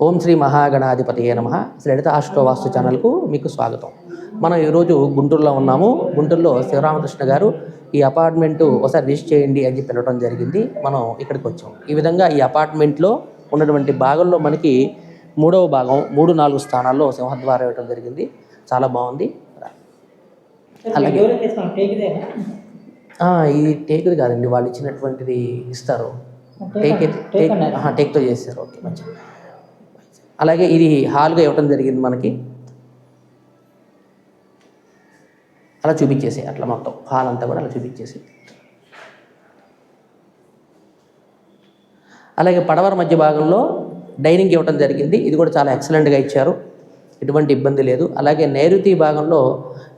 ఓం శ్రీ మహాగణాధిపతయే నమః. లలిత ఆస్ట్రో వాస్తు ఛానల్కు మీకు స్వాగతం. మనం ఈరోజు గుంటూరులో ఉన్నాము. గుంటూరులో శివరామకృష్ణ గారు ఈ అపార్ట్మెంటు ఒకసారి విజిట్ చేయండి అని చెప్పి పిలవడం జరిగింది. మనం ఇక్కడికి వచ్చాం. ఈ విధంగా ఈ అపార్ట్మెంట్లో ఉన్నటువంటి భాగంలో మనకి 3వ భాగం 3, 4 స్థానాల్లో సింహద్వారం ఇవ్వడం జరిగింది. చాలా బాగుంది. అలాగే ఇది టేకుది కాదండి, వాళ్ళు ఇచ్చినటువంటిది ఇస్తారు. టేక్తో చేస్తారు. ఓకే, మంచిది. అలాగే ఇది హాల్గా ఇవ్వడం జరిగింది మనకి. అలా చూపించేసి అట్లా మొత్తం హాల్ అంతా కూడా అలా చూపించేసి. అలాగే పడవర మధ్య భాగంలో డైనింగ్ ఇవ్వడం జరిగింది. ఇది కూడా చాలా ఎక్సలెంట్గా ఇచ్చారు, ఎటువంటి ఇబ్బంది లేదు. అలాగే నైరుతి భాగంలో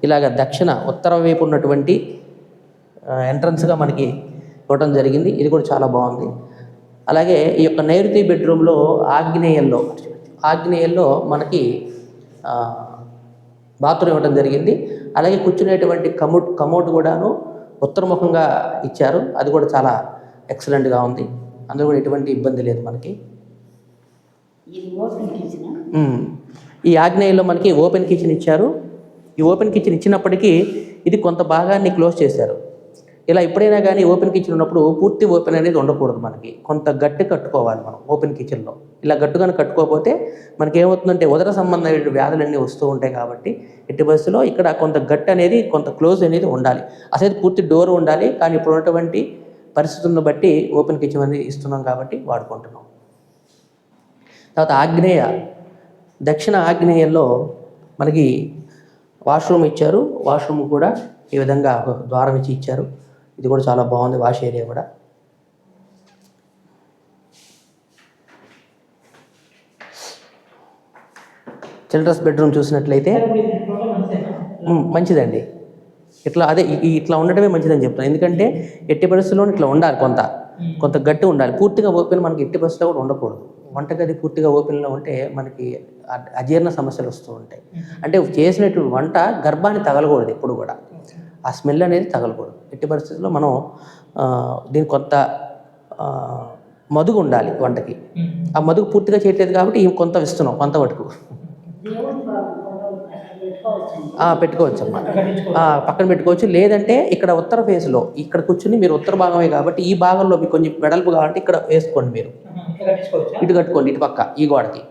ఇలాగ దక్షిణ ఉత్తర వైపు ఉన్నటువంటి ఎంట్రన్స్గా మనకి ఇవ్వడం జరిగింది. ఇది కూడా చాలా బాగుంది. అలాగే ఈ యొక్క నైరుతి బెడ్రూమ్లో ఆగ్నేయంలో మనకి బాత్రూమ్ ఇవ్వడం జరిగింది. అలాగే కూర్చునేటువంటి కమోడ్ కూడాను ఉత్తరముఖంగా ఇచ్చారు. అది కూడా చాలా ఎక్సలెంట్గా ఉంది. అందులో కూడా ఎటువంటి ఇబ్బంది లేదు మనకి. ఈ ఆగ్నేయంలో మనకి ఓపెన్ కిచెన్ ఇచ్చారు. ఈ ఓపెన్ కిచెన్ ఇచ్చినప్పటికీ ఇది కొంత భాగాన్ని క్లోజ్ చేశారు. ఇలా ఎప్పుడైనా కానీ ఓపెన్ కిచెన్ ఉన్నప్పుడు పూర్తి ఓపెన్ అనేది ఉండకూడదు. మనకి కొంత గట్టి కట్టుకోవాలి మనం ఓపెన్ కిచెన్లో. ఇలా గట్టుగానే కట్టుకోకపోతే మనకి ఏమవుతుందంటే ఉదర సంబంధమైన వ్యాధులన్నీ వస్తూ ఉంటాయి. కాబట్టి ఎట్టి పరిస్థితుల్లో ఇక్కడ కొంత గట్టి అనేది కొంత క్లోజ్ అనేది ఉండాలి. అసలు పూర్తి డోర్ ఉండాలి. కానీ ఇప్పుడు ఉన్నటువంటి పరిస్థితులను బట్టి ఓపెన్ కిచెన్ అనేది ఇస్తున్నాం కాబట్టి వాడుకుంటున్నాం. తర్వాత దక్షిణ ఆగ్నేయంలో మనకి వాష్రూమ్ ఇచ్చారు. వాష్రూమ్ కూడా ఈ విధంగా ద్వారం ఇచ్చి ఇచ్చారు. ఇది కూడా చాలా బాగుంది. వాష్ ఏరియా కూడా. చిల్డ్రన్స్ బెడ్రూమ్ చూసినట్లయితే మంచిదండి. ఇట్లా ఉండటమే మంచిదని చెప్తాను. ఎందుకంటే ఎట్టి పరిస్థితుల్లో ఇట్లా ఉండాలి, కొంత గట్టి ఉండాలి. పూర్తిగా ఓపెన్ మనకి ఎట్టి పరిస్థితుల్లో కూడా ఉండకూడదు. వంటగది పూర్తిగా ఓపెన్లో ఉంటే మనకి అజీర్ణ సమస్యలు వస్తూ ఉంటాయి. అంటే చేసినటువంటి వంట గర్భాన్ని తగలకూడదు. ఎప్పుడు కూడా ఆ స్మెల్ అనేది తగలకూడదు. ఎట్టి పరిస్థితుల్లో మనం దీనికి కొంత మదుగు ఉండాలి వంటకి. ఆ మదుగు పూర్తిగా చేయట్లేదు కాబట్టి కొంత ఇస్తున్నాం, కొంత వరకు పెట్టుకోవచ్చు అమ్మా. పక్కన పెట్టుకోవచ్చు. లేదంటే ఇక్కడ ఉత్తర ఫేస్లో ఇక్కడ కూర్చుని మీరు ఉత్తర భాగమే కాబట్టి ఈ భాగంలో మీకు కొంచెం వెడల్పు కావాలంటే ఇక్కడ వేసుకోండి. మీరు ఇటు కట్టుకోండి, ఇటు పక్క ఈ గోడకి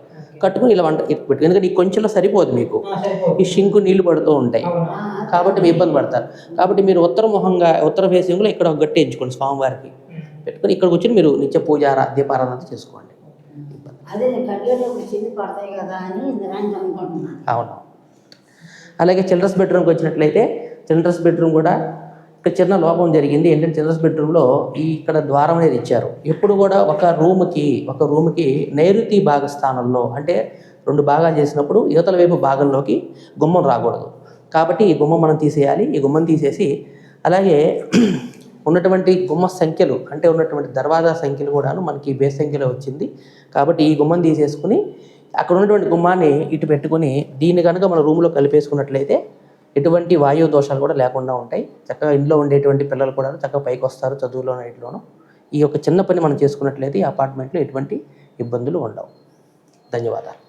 కట్టుకుని ఇలా వంట ఇటు పెట్టు. ఎందుకంటే ఈ కొంచెంలో సరిపోదు మీకు. ఈ షింకు నీళ్లు పడుతూ ఉంటాయి కాబట్టి మీరు ఇబ్బంది పడతారు. కాబట్టి మీరు ఉత్తర ఫేసింగ్లో ఇక్కడ ఒక గట్టి ఎంచుకోండి. స్వామివారికి పెట్టుకొని ఇక్కడ కూర్చొని మీరు నిత్య పూజార దీపారాధన చేసుకోండి. అవును. అలాగే చిల్డ్రన్స్ బెడ్రూమ్కి వచ్చినట్లయితే చిల్డ్రన్స్ బెడ్రూమ్ కూడా ఇక్కడ చిన్న లోపం జరిగింది. ఏంటంటే చిల్డ్రన్స్ బెడ్రూమ్లో ఇక్కడ ద్వారం అనేది ఇచ్చారు. ఎప్పుడు కూడా ఒక రూమ్కి నైరుతి భాగ స్థానంలో, అంటే 2 భాగాలు చేసినప్పుడు యువతల వైపు భాగంలోకి గుమ్మం రాకూడదు. కాబట్టి ఈ గుమ్మం మనం తీసేయాలి. ఈ గుమ్మం తీసేసి అలాగే ఉన్నటువంటి గుమ్మ సంఖ్యలు, అంటే ఉన్నటువంటి దర్వాజా సంఖ్యలు కూడాను మనకి బేస్ సంఖ్యలో వచ్చింది. కాబట్టి ఈ గుమ్మం తీసేసుకుని అక్కడ ఉన్నటువంటి గుమ్మాన్ని ఇటు పెట్టుకుని దీన్ని కనుక మన రూమ్లో కలిపేసుకున్నట్లయితే ఎటువంటి వాయు దోషాలు కూడా లేకుండా ఉంటాయి. చక్కగా ఇంట్లో ఉండేటువంటి పిల్లలు కూడా చక్కగా పైకి వస్తారు, చదువులోనూ ఇట్లోనూ. ఈ యొక్క చిన్న పని మనం చేసుకున్నట్లయితే ఈ అపార్ట్మెంట్లో ఎటువంటి ఇబ్బందులు ఉండవు. ధన్యవాదాలు.